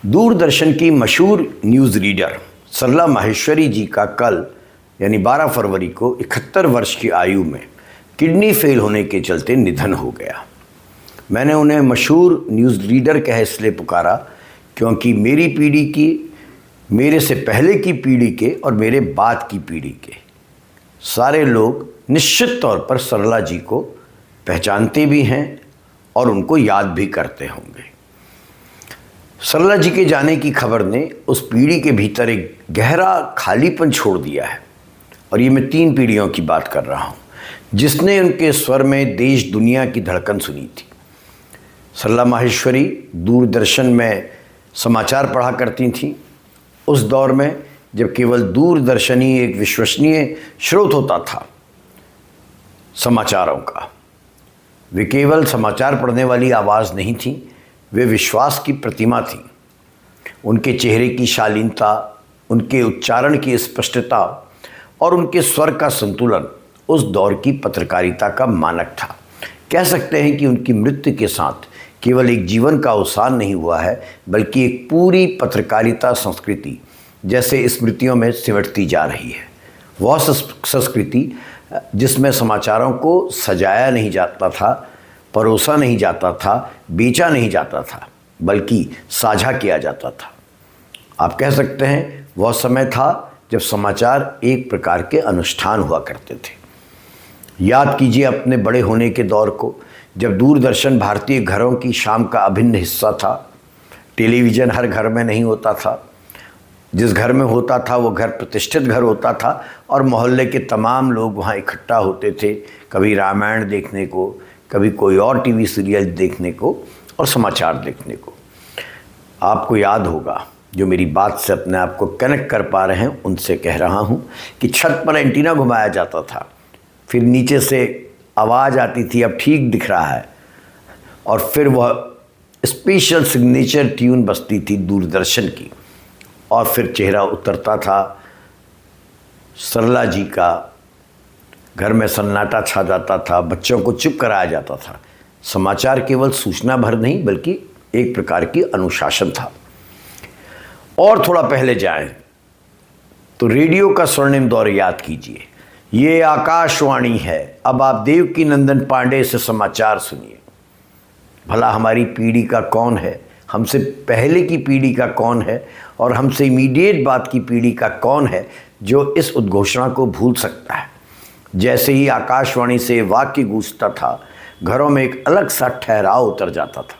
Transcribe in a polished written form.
दूरदर्शन की मशहूर news reader सरला माहेश्वरी जी का कल यानी 12 फरवरी को 71 वर्ष की आयु में किडनी फेल होने के चलते निधन हो गया। मैंने उन्हें मशहूर न्यूज़ रीडर कह इसलिए पुकारा क्योंकि मेरी पीढ़ी की, मेरे से पहले की पीढ़ी के और मेरे बाद की पीढ़ी के सारे लोग निश्चित तौर पर सरला जी को पहचानते भी हैं और उनको याद भी करते होंगे। सरला जी के जाने की खबर ने उस पीढ़ी के भीतर एक गहरा खालीपन छोड़ दिया है और ये मैं 3 पीढ़ियों की बात कर रहा हूँ जिसने उनके स्वर में देश दुनिया की धड़कन सुनी थी। सरला माहेश्वरी दूरदर्शन में समाचार पढ़ा करती थीं। उस दौर में जब केवल दूरदर्शन ही एक विश्वसनीय स्रोत होता था समाचारों का। वे केवल समाचार पढ़ने वाली आवाज़ नहीं थी, वे विश्वास की प्रतिमा थी। उनके चेहरे की शालीनता, उनके उच्चारण की स्पष्टता और उनके स्वर का संतुलन उस दौर की पत्रकारिता का मानक था। कह सकते हैं कि उनकी मृत्यु के साथ केवल एक जीवन का अवसान नहीं हुआ है, बल्कि एक पूरी पत्रकारिता संस्कृति जैसे स्मृतियों में सिमटती जा रही है। वह संस्कृति जिसमें समाचारों को सजाया नहीं जाता था, परोसा नहीं जाता था, बेचा नहीं जाता था, बल्कि साझा किया जाता था। आप कह सकते हैं वह समय था जब समाचार एक प्रकार के अनुष्ठान हुआ करते थे। याद कीजिए अपने बड़े होने के दौर को, जब दूरदर्शन भारतीय घरों की शाम का अभिन्न हिस्सा था। टेलीविज़न हर घर में नहीं होता था, जिस घर में होता था वो घर प्रतिष्ठित घर होता था और मोहल्ले के तमाम लोग वहाँ इकट्ठा होते थे, कभी रामायण देखने को, कभी कोई और टीवी सीरियल देखने को और समाचार देखने को। आपको याद होगा, जो मेरी बात से अपने आप को कनेक्ट कर पा रहे हैं उनसे कह रहा हूँ कि छत पर एंटीना घुमाया जाता था, फिर नीचे से आवाज़ आती थी अब ठीक दिख रहा है, और फिर वह स्पेशल सिग्नेचर ट्यून बजती थी दूरदर्शन की, और फिर चेहरा उतरता था सरला जी का। घर में सन्नाटा छा जाता था, बच्चों को चुप कराया जाता था। समाचार केवल सूचना भर नहीं बल्कि एक प्रकार की अनुशासन था। और थोड़ा पहले जाएं तो रेडियो का स्वर्णिम दौर याद कीजिए। ये आकाशवाणी है, अब आप देवकी नंदन पांडे से समाचार सुनिए। भला हमारी पीढ़ी का कौन है, हमसे पहले की पीढ़ी का कौन है और हमसे इमीडिएट बाद की पीढ़ी का कौन है जो इस उद्घोषणा को भूल सकता है। जैसे ही आकाशवाणी से वाक्य गूंजता था, घरों में एक अलग सा ठहराव उतर जाता था।